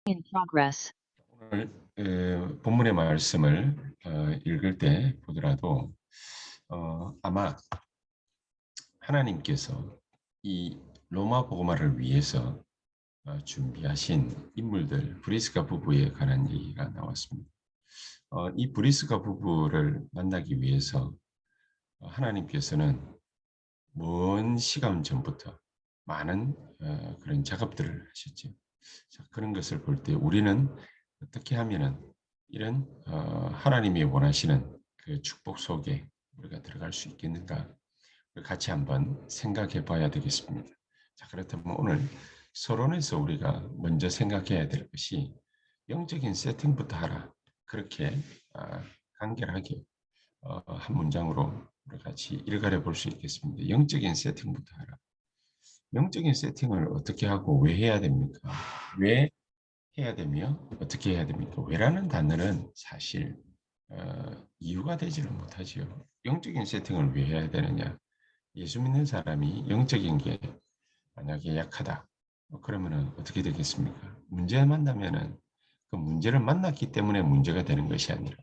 in progress. 오늘 본문의 말씀을 읽을 때 보더라도 아마 하나님께서 이 로마 복음화를 위해서 준비하신 인물들 브리스가 부부에 관한 얘기가 나왔습니다. 이 브리스가 부부를 만나기 위해서 하나님께서는 먼 시간 전부터 많은 그런 작업들을 하셨죠. 자, 그런 것을 볼 때 우리는 어떻게 하면은 이런 하나님이 원하시는 그 축복 속에 우리가 들어갈 수 있겠는가? 같이 한번 생각해 봐야 되겠습니다. 자, 그렇다면 오늘 서론에서 우리가 먼저 생각해야 될 것이 영적인 세팅부터 하라. 그렇게 간결하게 한 문장으로 우리 같이 일갈해 볼 수 있겠습니다. 영적인 세팅부터 하라. 영적인 세팅을 어떻게 하고 왜 해야 됩니까? 왜 해야 되며 어떻게 해야 됩니까? 왜라는 단어는 사실 이유가 되지는 못하지요. 영적인 세팅을 왜 해야 되느냐? 예수 믿는 사람이 영적인 게 만약에 약하다. 그러면은 어떻게 되겠습니까? 문제 만나면은 그 문제를 만났기 때문에 문제가 되는 것이 아니라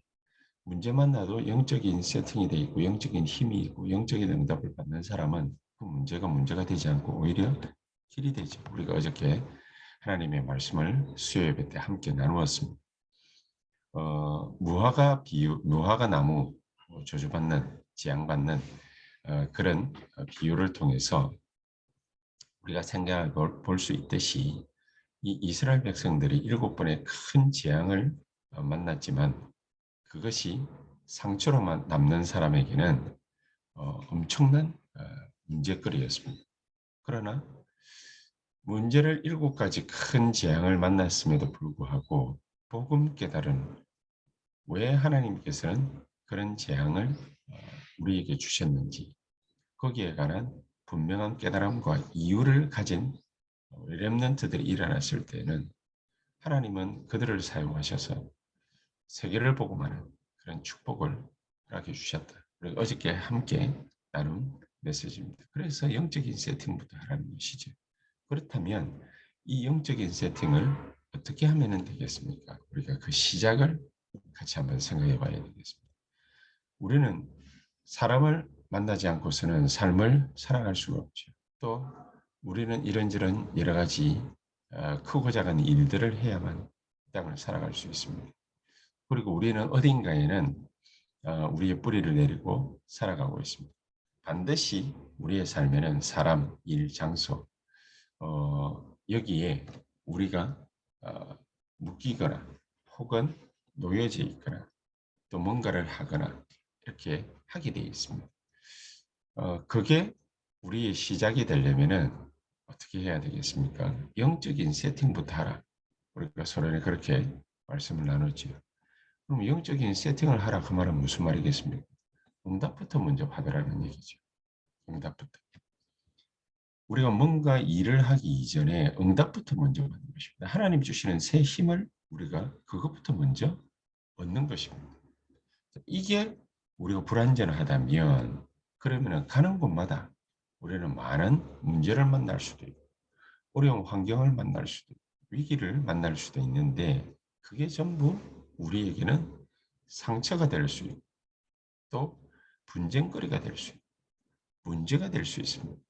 문제 만나도 영적인 세팅이 돼 있고 영적인 힘이 있고 영적인 응답을 받는 사람은 그 문제가 되지 않고 오히려 길이 되죠. 우리가 어저께 하나님의 말씀을 수요예배 때 함께 나누었습니다. 무화과 나무 저주받는 지향받는 그런 비유를 통해서 우리가 생각해 볼 수 있듯이 이 이스라엘 백성들이 7번의 큰 재앙을 만났지만 그것이 상처로만 남는 사람에게는 엄청난 문제거리였습니다. 그러나 문제를 7가지 큰 재앙을 만났음에도 불구하고 복음 깨달은 왜 하나님께서는 그런 재앙을 우리에게 주셨는지 거기에 관한 분명한 깨달음과 이유를 가진 렘넌트들이 일어났을 때는 하나님은 그들을 사용하셔서 세계를 복음하는 그런 축복을 허락해 주셨다. 그리고 어저께 함께 나눈 메시지입니다. 그래서 영적인 세팅부터 하라는 것이죠. 그렇다면 이 영적인 세팅을 어떻게 하면 되겠습니까? 우리가 그 시작을 같이 한번 생각해 봐야 되겠습니다. 우리는 사람을 만나지 않고서는 삶을 살아갈 수가 없죠. 또 우리는 이런저런 여러 가지 크고 작은 일들을 해야만 땅을 살아갈 수 있습니다. 그리고 우리는 어딘가에는 우리의 뿌리를 내리고 살아가고 있습니다. 반드시 우리의 삶에는 사람, 일, 장소 여기에 우리가 묶이거나 혹은 놓여져 있거나 또 뭔가를 하거나 이렇게 하게 되어 있습니다. 그게 우리의 시작이 되려면은 어떻게 해야 되겠습니까? 영적인 세팅부터 하라. 우리가 서론에 그렇게 말씀을 나눴지요. 그럼 영적인 세팅을 하라 그 말은 무슨 말이겠습니까? 응답부터 먼저 받으라는 얘기죠. 응답부터. 우리가 뭔가 일을 하기 이전에 응답부터 먼저 받는 것입니다. 하나님 주시는 새 힘을 우리가 그것부터 먼저 얻는 것입니다. 이게 우리가 불완전하다면 그러면 가는 곳마다 우리는 많은 문제를 만날 수도 있고 어려운 환경을 만날 수도 있고 위기를 만날 수도 있는데 그게 전부 우리에게는 상처가 될 수 있고 또 분쟁거리가 될 수 있고 문제가 될 수 있습니다.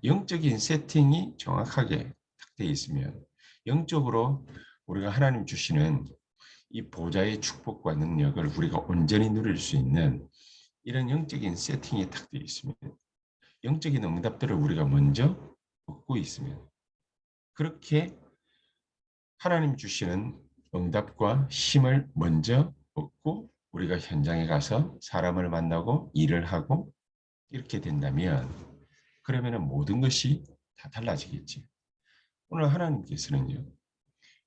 영적인 세팅이 정확하게 딱 되어 있으면 영적으로 우리가 하나님 주시는 이 보좌의 축복과 능력을 우리가 온전히 누릴 수 있는 이런 영적인 세팅이 딱 되어 있으면 영적인 응답들을 우리가 먼저 얻고 있으면 그렇게 하나님 주시는 응답과 힘을 먼저 얻고 우리가 현장에 가서 사람을 만나고 일을 하고 이렇게 된다면 그러면 모든 것이 다 달라지겠지. 오늘 하나님께서는요.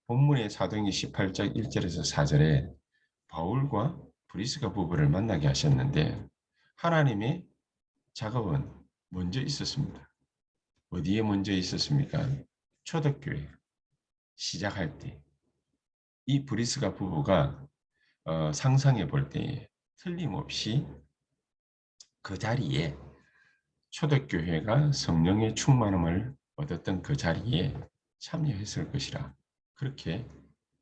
본문의 사도행전 18장 1절에서 4절에 바울과 브리스가 부부를 만나게 하셨는데 하나님의 작업은 먼저 있었습니다. 어디에 먼저 있었습니까? 초대교회 시작할 때 이 브리스가 부부가 상상해 볼 때 틀림없이 그 자리에 초대교회가 성령의 충만함을 얻었던 그 자리에 참여했을 것이라 그렇게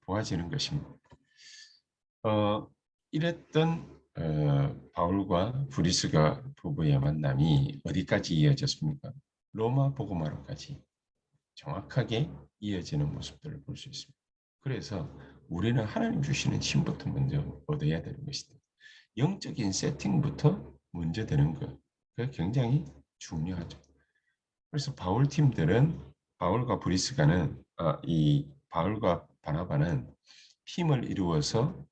보아지는 것입니다. 이랬던 바울과 브리스가 부부의 만남이 어디까지 이어졌습니까? 로마 복음화로까지 정확하게 이어지는 모습들을 볼 수 있습니다. 그래서 우리는 하나님 주시는 힘부터 먼저 얻어야 되는 것이다. 영적인 세팅부터 먼저 되는 것. 그게 굉장히 중요하죠. 그래서 바울 팀들은 바울과 브리스가는 이 바울과 바나바는 팀을 이루어서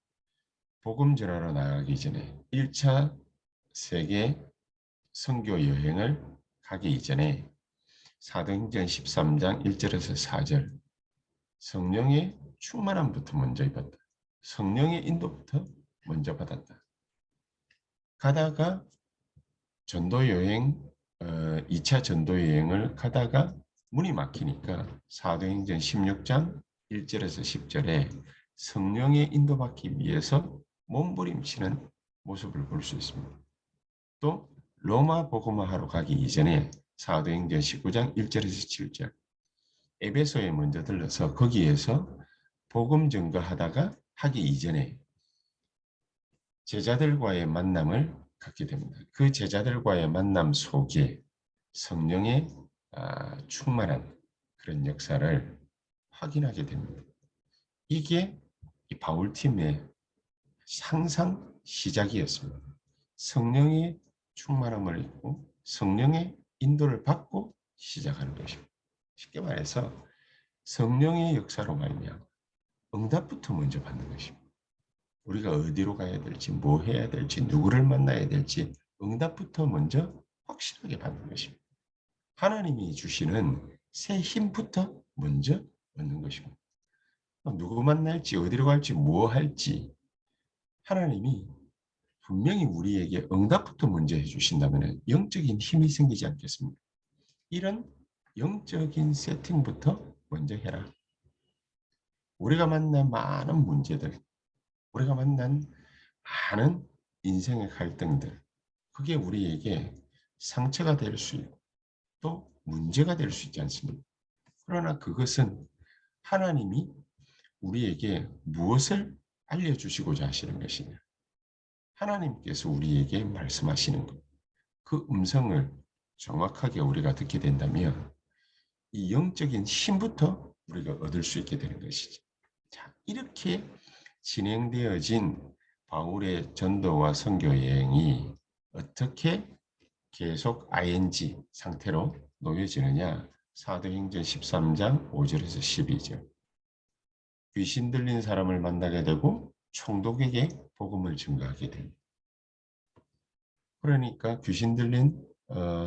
복음 전하러 나가기 전에 1차 세계 선교 여행을 가기 이전에 사도행전 13장 1절에서 4절 성령의 충만함부터 먼저 입었다. 성령의 인도부터 먼저 받았다. 가다가 전도 여행 2차 전도 여행을 가다가 문이 막히니까 사도행전 16장 1절에서 10절에 성령의 인도받기 위해서 몸부림치는 모습을 볼 수 있습니다. 또 로마 복음화하러 가기 이전에 사도행전 19장 1절에서 7절 에베소에 먼저 들러서 거기에서 복음 전가하다가 하기 이전에 제자들과의 만남을 갖게 됩니다. 그 제자들과의 만남 속에 성령의 충만한 그런 역사를 확인하게 됩니다. 이게 이 바울팀의 항상 시작이었습니다. 성령의 충만함을 입고 성령의 인도를 받고 시작하는 것입니다. 쉽게 말해서 성령의 역사로 말미암아 응답부터 먼저 받는 것입니다. 우리가 어디로 가야 될지, 뭐 해야 될지, 누구를 만나야 될지 응답부터 먼저 확실하게 받는 것입니다. 하나님이 주시는 새 힘부터 먼저 얻는 것입니다. 누구 만날지, 어디로 갈지, 뭐 할지 하나님이 분명히 우리에게 응답부터 먼저 해주신다면 영적인 힘이 생기지 않겠습니까? 이런 영적인 세팅부터 먼저 해라. 우리가 만난 많은 문제들, 우리가 만난 많은 인생의 갈등들, 그게 우리에게 상처가 될 수 있고 또 문제가 될 수 있지 않습니까? 그러나 그것은 하나님이 우리에게 무엇을 알려주시고자 하시는 것이냐? 하나님께서 우리에게 말씀하시는 것, 그 음성을 정확하게 우리가 듣게 된다면 이 영적인 힘부터 우리가 얻을 수 있게 되는 것이죠. 자, 이렇게 진행되어진 바울의 전도와 선교 여행이 어떻게 계속 ing 상태로 놓여지느냐? 사도행전 13장 5절에서 12절. 귀신 들린 사람을 만나게 되고 총독에게 복음을 증거하게 됩니다. 그러니까 귀신 들린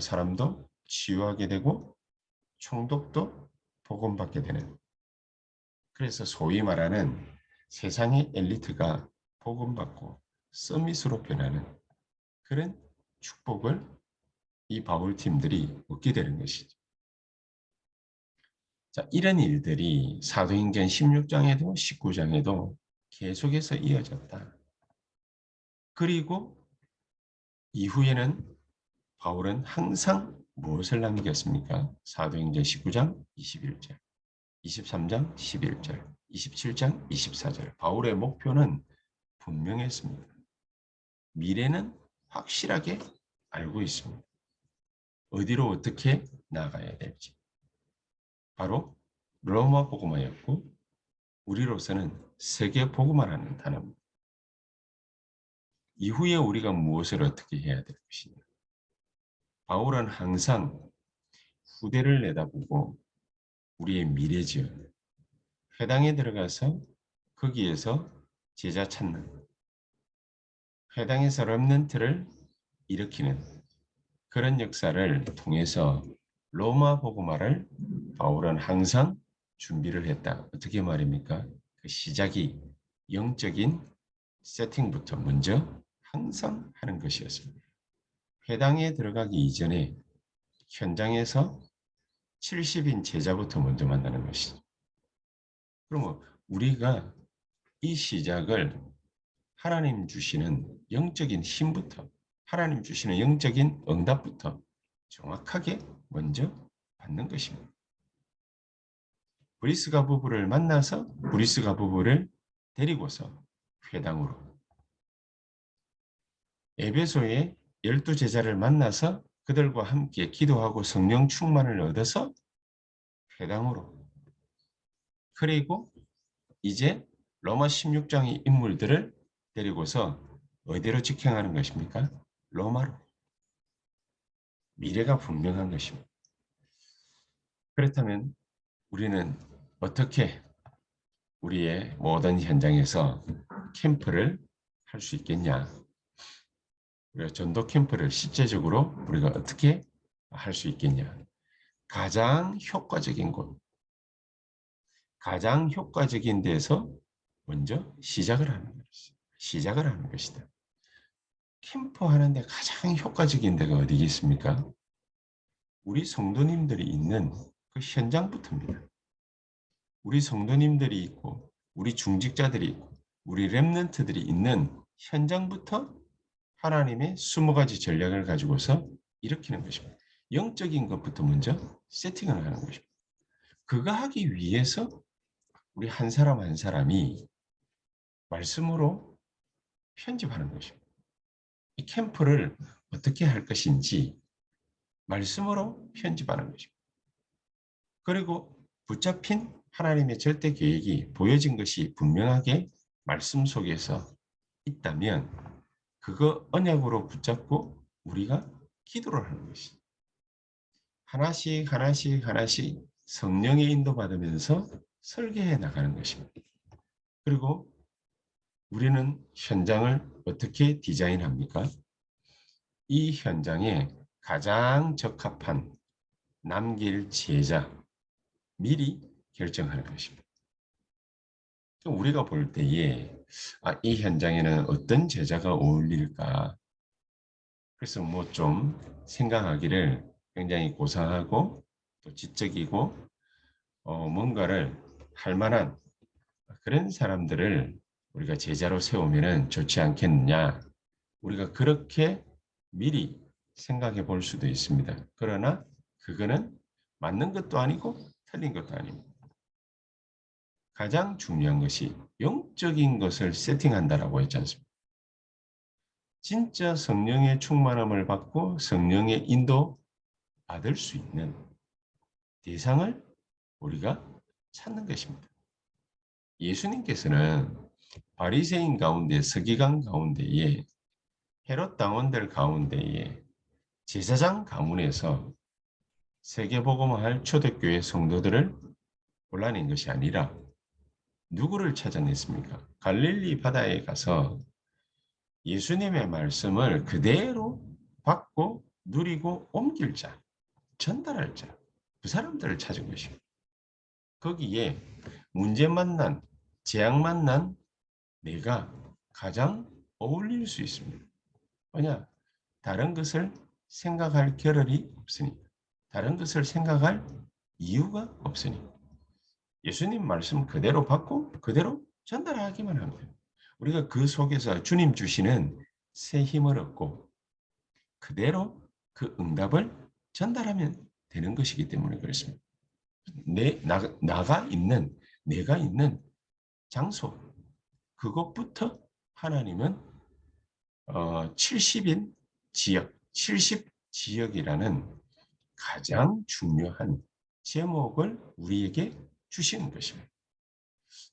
사람도 치유하게 되고 총독도 복음받게 되는. 그래서 소위 말하는 세상의 엘리트가 복음받고 서밋으로 변하는 그런 축복을 이 바울팀들이 얻게 되는 것이죠. 자, 이런 일들이 사도행전 16장에도 19장에도 계속해서 이어졌다. 그리고 이후에는 바울은 항상 무엇을 남겼습니까? 사도행전 19장 21절, 23장 11절, 27장 24절. 바울의 목표는 분명했습니다. 미래는 확실하게 알고 있습니다. 어디로 어떻게 나가야 될지. 바로 로마 복음화였고 우리로서는 세계 복음화라는 단어입니다. 이후에 우리가 무엇을 어떻게 해야 될 것이냐. 바울은 항상 후대를 내다보고 우리의 미래지요. 회당에 들어가서 거기에서 제자 찾는, 회당에서 렘넌트를 일으키는 그런 역사를 통해서 로마 복음화를 바울은 항상 준비를 했다. 어떻게 말입니까? 그 시작이 영적인 세팅부터 먼저 항상 하는 것이었습니다. 회당에 들어가기 이전에 현장에서 70인 제자부터 먼저 만나는 것이죠. 그러면 우리가 이 시작을 하나님 주시는 영적인 힘부터, 하나님 주시는 영적인 응답부터 정확하게 먼저 받는 것입니다. 브리스가 부부를 만나서 브리스가 부부를 데리고서 회당으로, 에베소의 12제자를 만나서 그들과 함께 기도하고 성령 충만을 얻어서 회당으로, 그리고 이제 로마 16장의 인물들을 데리고서 어디로 직행하는 것입니까? 로마로. 미래가 분명한 것입니다. 그렇다면 우리는 어떻게 우리의 모든 현장에서 캠프를 할 수 있겠냐? 우리가 전도 캠프를 실제적으로 우리가 어떻게 할 수 있겠냐? 가장 효과적인 곳, 가장 효과적인 데서 먼저 시작을 하는 것이다. 시작을 하는 것이다. 캠프 하는데 가장 효과적인 데가 어디겠습니까? 우리 성도님들이 있는 그 현장부터입니다. 우리 성도님들이 있고 우리 중직자들이 있고 우리 렘넌트들이 있는 현장부터 하나님의 20가지 전략을 가지고서 일으키는 것입니다. 영적인 것부터 먼저 세팅을 하는 것입니다. 그거 하기 위해서 우리 한 사람 한 사람이 말씀으로 편집하는 것입니다. 이 캠프를 어떻게 할 것인지 말씀으로 편집하는 것입니다. 그리고 붙잡힌 하나님의 절대 계획이 보여진 것이 분명하게 말씀 속에서 있다면 그거 언약으로 붙잡고 우리가 기도를 하는 것이죠. 하나씩 하나씩 하나씩 성령의 인도받으면서 설계해 나가는 것입니다. 그리고 우리는 현장을 어떻게 디자인합니까? 이 현장에 가장 적합한 남길 제자 미리 결정하는 것입니다. 우리가 볼 때에 이 현장에는 어떤 제자가 어울릴까? 그래서 뭐 좀 생각하기를 굉장히 고상하고 또 지적이고 뭔가를 할 만한 그런 사람들을 우리가 제자로 세우면 좋지 않겠느냐. 우리가 그렇게 미리 생각해 볼 수도 있습니다. 그러나 그거는 맞는 것도 아니고 틀린 것도 아닙니다. 가장 중요한 것이 영적인 것을 세팅한다라고 했지 않습니까? 진짜 성령의 충만함을 받고 성령의 인도 받을 수 있는 대상을 우리가 찾는 것입니다. 예수님께서는 바리새인 가운데 서기관 가운데에 헤롯 당원들 가운데에 제사장 가문에서 세계복음화할 초대교회 성도들을 골라낸 것이 아니라 누구를 찾아냈습니까? 갈릴리 바다에 가서 예수님의 말씀을 그대로 받고 누리고 옮길 자, 전달할 자, 그 사람들을 찾은 것입니다. 거기에 문제 만난, 재앙 만난 내가 가장 어울릴 수 있습니다. 왜냐? 다른 것을 생각할 겨를이 없으니, 다른 것을 생각할 이유가 없으니 예수님 말씀 그대로 받고 그대로 전달하기만 하면 돼요. 우리가 그 속에서 주님 주시는 새 힘을 얻고 그대로 그 응답을 전달하면 되는 것이기 때문에 그렇습니다. 내가 있는 장소, 그것부터 하나님은 70인 지역, 70지역이라는 가장 중요한 제목을 우리에게 주시는 것입니다.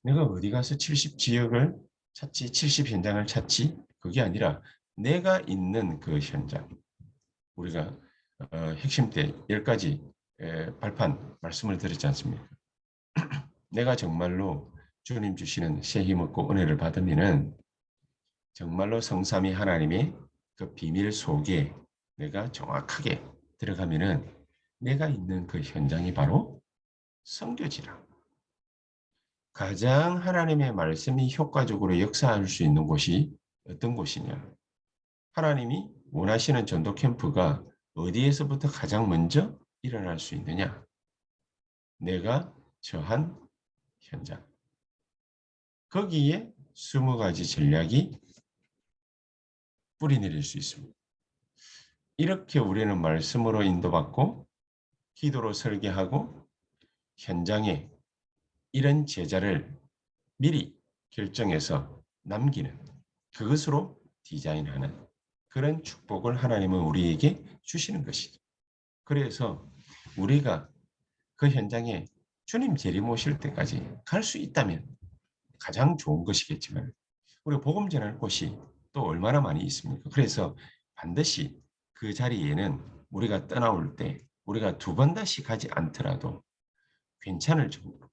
내가 어디 가서 70지역을 찾지, 70현장을 찾지? 그게 아니라 내가 있는 그 현장. 우리가 핵심 때 10가지 발판 말씀을 드렸지 않습니까? 내가 정말로 주님 주시는 새 힘 얻고 은혜를 받으면은 정말로 성삼위 하나님의 그 비밀 속에 내가 정확하게 들어가면은 내가 있는 그 현장이 바로 선교지라. 가장 하나님의 말씀이 효과적으로 역사할 수 있는 곳이 어떤 곳이냐? 하나님이 원하시는 전도 캠프가 어디에서부터 가장 먼저 일어날 수 있느냐? 내가 처한 현장. 거기에 20가지 전략이 뿌리내릴 수 있습니다. 이렇게 우리는 말씀으로 인도받고 기도로 설계하고 현장에 이런 제자를 미리 결정해서 남기는 그것으로 디자인하는 그런 축복을 하나님은 우리에게 주시는 것이죠. 그래서 우리가 그 현장에 주님 재림 오실 때까지 갈 수 있다면 가장 좋은 것이겠지만 우리가 복음 전할 곳이 또 얼마나 많이 있습니까? 그래서 반드시 그 자리에는 우리가 떠나올 때 우리가 두 번 다시 가지 않더라도 괜찮을 정도로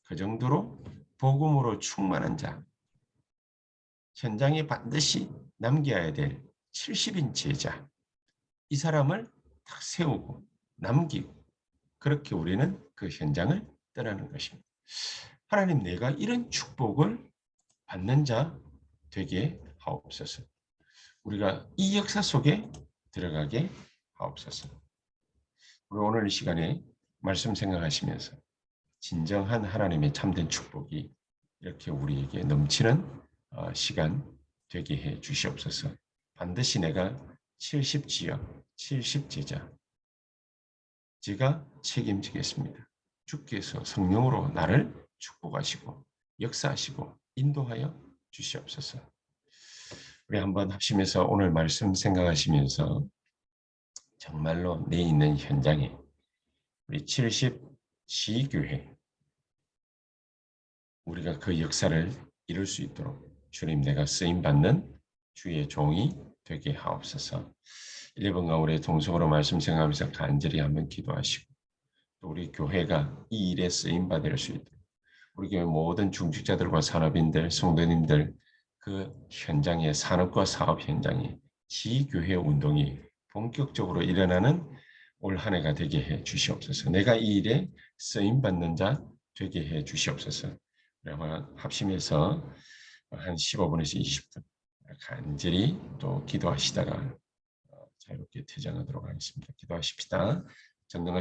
그 정도로 복음으로 충만한 자, 현장에 반드시 남겨야 될 70인 제자, 이 사람을 딱 세우고 남기고 그렇게 우리는 그 현장을 떠나는 것입니다. 하나님, 내가 이런 축복을 받는 자 되게 하옵소서. 우리가 이 역사 속에 들어가게 하옵소서. 우리 오늘 이 시간에 말씀 생각하시면서 진정한 하나님의 참된 축복이 이렇게 우리에게 넘치는 시간 되게 해 주시옵소서. 반드시 내가 70지역, 70제자 제가 책임지겠습니다. 주께서 성령으로 나를 축복하시고 역사하시고 인도하여 주시옵소서. 우리 한번 합심해서 오늘 말씀 생각하시면서 정말로 내 있는 현장에 우리 70지교회 우리가 그 역사를 이룰 수 있도록 주님, 내가 쓰임받는 주의 종이 되게 하옵소서. 1번 가운데 동성으로 말씀 생각하면서 간절히 한번 기도하시고 또 우리 교회가 이 일에 쓰임받을 수 있도록 우리 교회 모든 중직자들과 산업인들, 성도님들 그 현장의 산업과 사업 현장에 지교회 운동이 본격적으로 일어나는 올 한 해가 되게 해 주시옵소서. 내가 이 일에 쓰임받는 자 되게 해 주시옵소서. 아마 합심해서 한 15분에서 20분 간절히 또 기도하시다가 자유롭게 퇴장하도록 하겠습니다. 기도하십시다. 전능하신